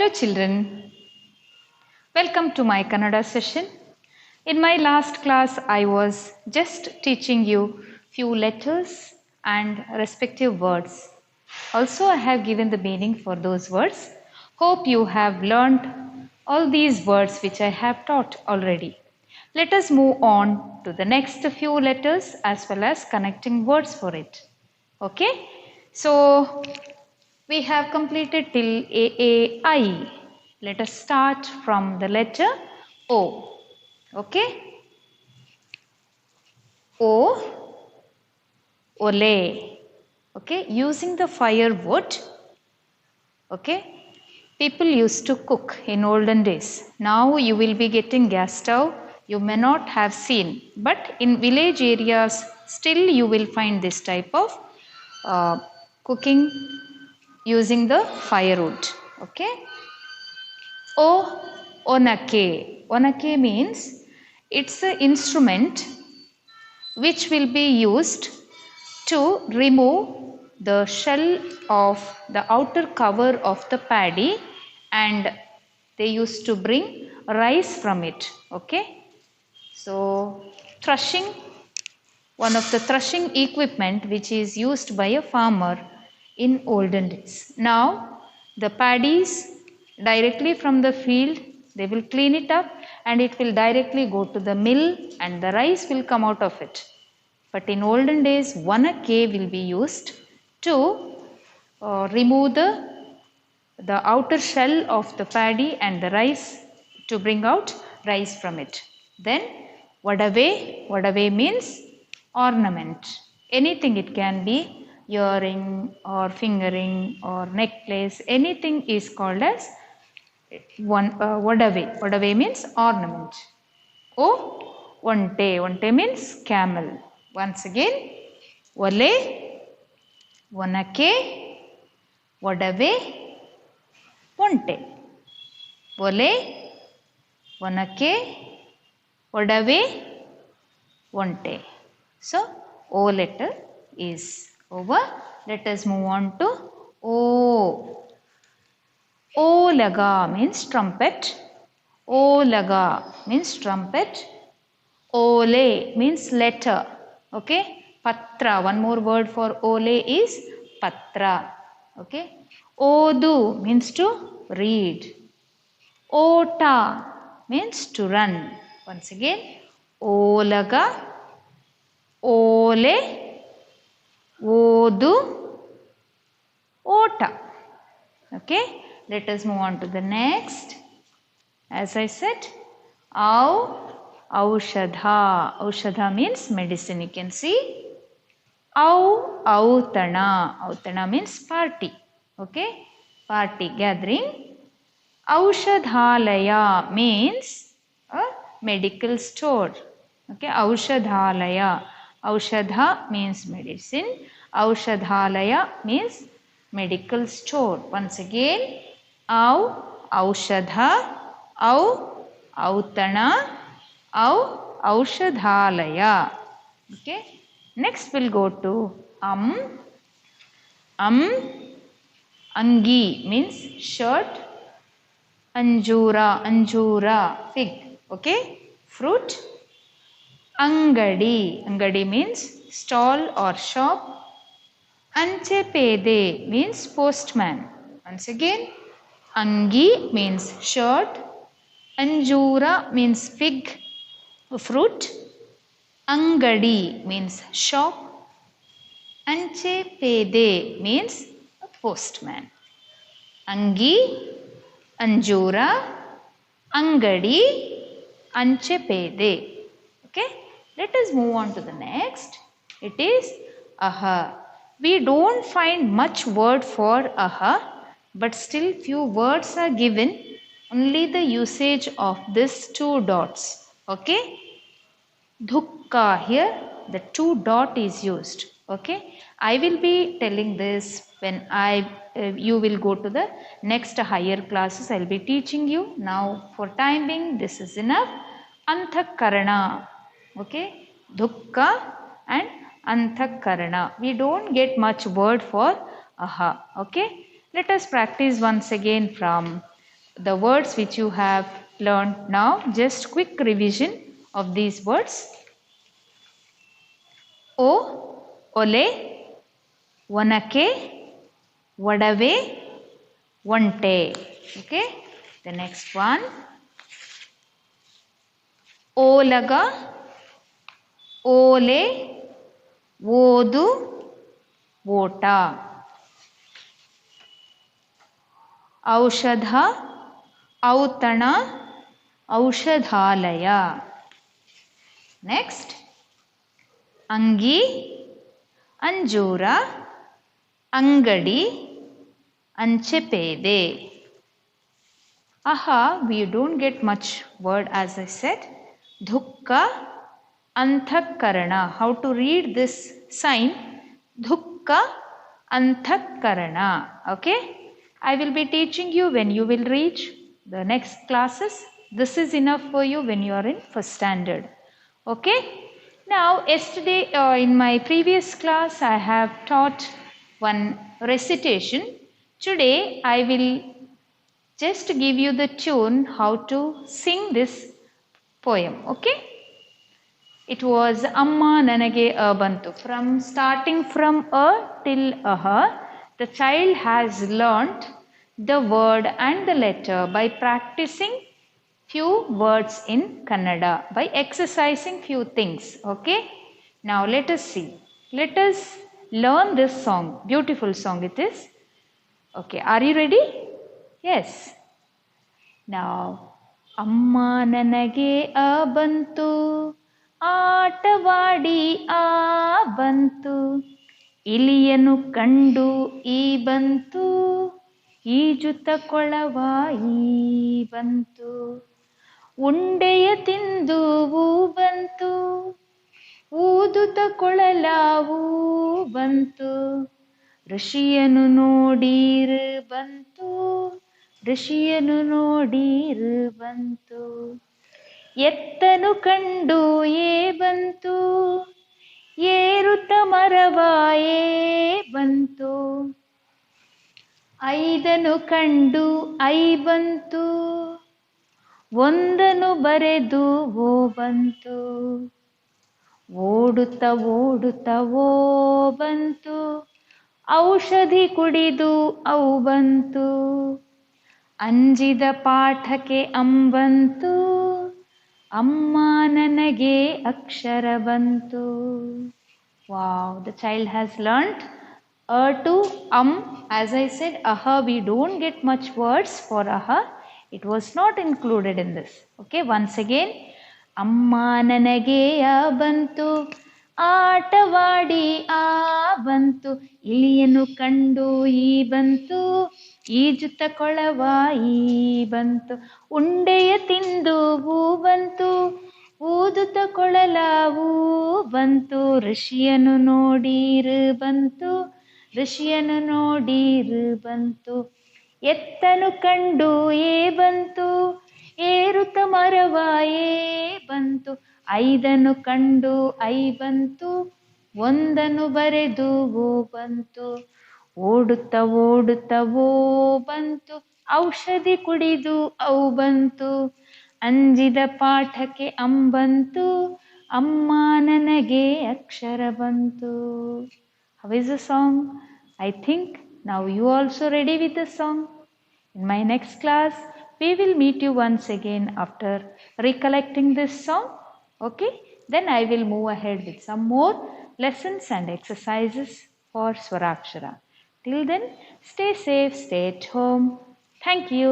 Hello children, welcome to my Kannada session. In my last class, I was just teaching you few letters and respective words. Also, I have given the meaning for those words. Hope you have learned all these words which I have taught already. Let us move on to the next few letters as well as connecting words for it. Okay, so we have completed till AAI. Let us start from the letter O. Okay, O, Ole. Okay, using the firewood. Okay, people used to cook in olden days. Now you will be getting gas stove. You may not have seen, but in village areas, still you will find this type of cooking using the firewood. Okay. O, onake. Onake means it's an instrument which will be used to remove the shell of the outer cover of the paddy, and they used to bring rice from it. Okay. So threshing, one of the threshing equipment which is used by a farmer in olden days. Now the paddies directly from the field, they will clean it up and it will directly go to the mill and the rice will come out of it. But in olden days, vanake will be used to remove the outer shell of the paddy and the rice to bring out rice from it. Then vadave means ornament. Anything, it can be earring or fingering or necklace, anything is called as vadave. Vadave means ornament. O, onte means camel. Once again, ole, vanake, vadave, onte. Ole, vanake, vadave, onte. So, O letter is over. Let us move on to O. Olaga means trumpet. Olaga means trumpet. Ole means letter. Okay. Patra. One more word for ole is patra. Okay. Odu means to read. Ota means to run. Once again. Olaga, ole, odu, ota. Okay. Let us move on to the next. As I said, aushadha. Aushadha means medicine. You can see. Autana. Autana means party. Okay. Party, gathering. Aushadhalaya means a medical store. Okay. Aushadhalaya. Aushadha means medicine. Aushadhalaya means medical store. Once again, aushadha, autana, aushadhalaya. Okay. Next we'll go to angi means shirt, anjura, fig. Okay. Fruit. Angadi means stall or shop. Anchepede means postman. Once again, angi means shirt, anjura means fig, fruit, angadi means shop, anchepede means a postman. Angi, anjura, angadi, anchepede. Okay, let us move on to the next. It is aha. We don't find much word for aha, but still few words are given. Only the usage of these two dots. Okay. Dhukka, here the two dot is used. Okay. I will be telling this when you will go to the next higher classes. I will be teaching you. Now for time being, this is enough. Anthakarana. Okay. Dhukka and Anthakarana. We don't get much word for aha. Okay. Let us practice once again from the words which you have learned now. Just quick revision of these words. O, ole, ಒನಕೆ, ಒಡವೆ, ಒಂಟೆ. Okay, the next one. ಓಲಗ, ಓಲೆ, ಓದು, ಓಟ. ಔಷಧ, ಔತಣ, ಔಷಧಾಲಯ. Next. ಅಂಗಿ, ಅಂಜೂರ, ಅಂಗಡಿ, ಅಂಚೆಪೇದೆ. Aha, we don't get much word as I said. Dhukka, anthakarana. How to read this sign? Dhukka, anthakarana. Okay? I will be teaching you when you will reach the next classes. This is enough for you when you are in first standard. Okay? Now, yesterday in my previous class, I have taught one recitation. Today, I will just give you the tune how to sing this poem. Okay? It was Amma Nanage Bantu. From starting from a till aha, the child has learnt the word and the letter by practicing few words in Kannada, by exercising few things. Okay? Now let us see. Let us learn this song. Beautiful song it is. Okay, are you ready? Yes. Now, Amma nanage a bantu, ಆಟವಾಡಿ ಆ ಬಂತು, ಇಲಿಯನು ಕಂಡು ಈ ಬಂತು, ಈಜುತ್ತ ಕೊಳವ ಈ ಬಂತು, ಉಂಡೆಯ ತಿಂದು ಊ ಬಂತು, ಊದುತ್ತ ಕೊಳಲಾವು ಬಂತು, ಋಷಿಯನು ನೋಡೀರು ಬಂತು, ಋಷಿಯನು ನೋಡೀರು ಬಂತು, ಎತ್ತನು ಕಂಡು ಏ ಬಂತು, ಏರುತ್ತ ಮರವ ಏ ಬಂತು, ಐದನು ಕಂಡು ಐ ಬಂತು, ಒಂದನು ಬರೆದು ಓ ಬಂತು, ಓಡುತ್ತ ಓಡುತ್ತ ಓ ಬಂತು, ಔಷಧಿ ಕುಡಿದು ಔ ಬಂತು, ಅಂಜಿದ ಪಾಠಕ್ಕೆ ಅಂಬಂತು, ಅಮ್ಮ ನನಗೆ ಅಕ್ಷರ ಬಂತು. Wow, the child has learnt to as I said, aha, we don't get much words for aha. It was not included in this. Okay, once again. ಅಮ್ಮ ನನಗೆ ಆ ಬಂತು, ಆಟವಾಡಿ ಆ ಬಂತು, ಇಲಿಯನ್ನು ಕಂಡು ಈ ಬಂತು, ಈಜುತ್ತ ಕೊಳವ ಈ ಬಂತು, ಉಂಡೆಯ ತಿಂದು ಹೂ ಬಂತು, ಊದುತ್ತ ಕೊಳಲಾವು ಬಂತು, ಋಷಿಯನು ನೋಡೀರು ಬಂತು, ಋಷಿಯನು ನೋಡೀರು ಬಂತು, ಎತ್ತನು ಕಂಡು ಏ ಬಂತು, ಏರುತ್ತ ಮರವ ಏ ಬಂತು, ಐದನು ಕಂಡು ಐ ಬಂತು, ಒಂದನು ಬರೆದು ಓ ಬಂತು, ಓಡುತ್ತ ಓಡುತ್ತ ಓ ಬಂತು, ಔಷಧಿ ಕುಡಿದು ಔ ಬಂತು, ಅಂಜಿದ ಪಾಠಕ್ಕೆ ಅಂಬಂತು, ಅಮ್ಮ ನನಗೆ ಅಕ್ಷರ ಬಂತು. How is the song? I think now you also ready with the song. In my next class, we will meet you once again after recollecting this song. Okay? Then I will move ahead with some more lessons and exercises for Swarakshara. Till then, stay safe, stay at home. Thank you.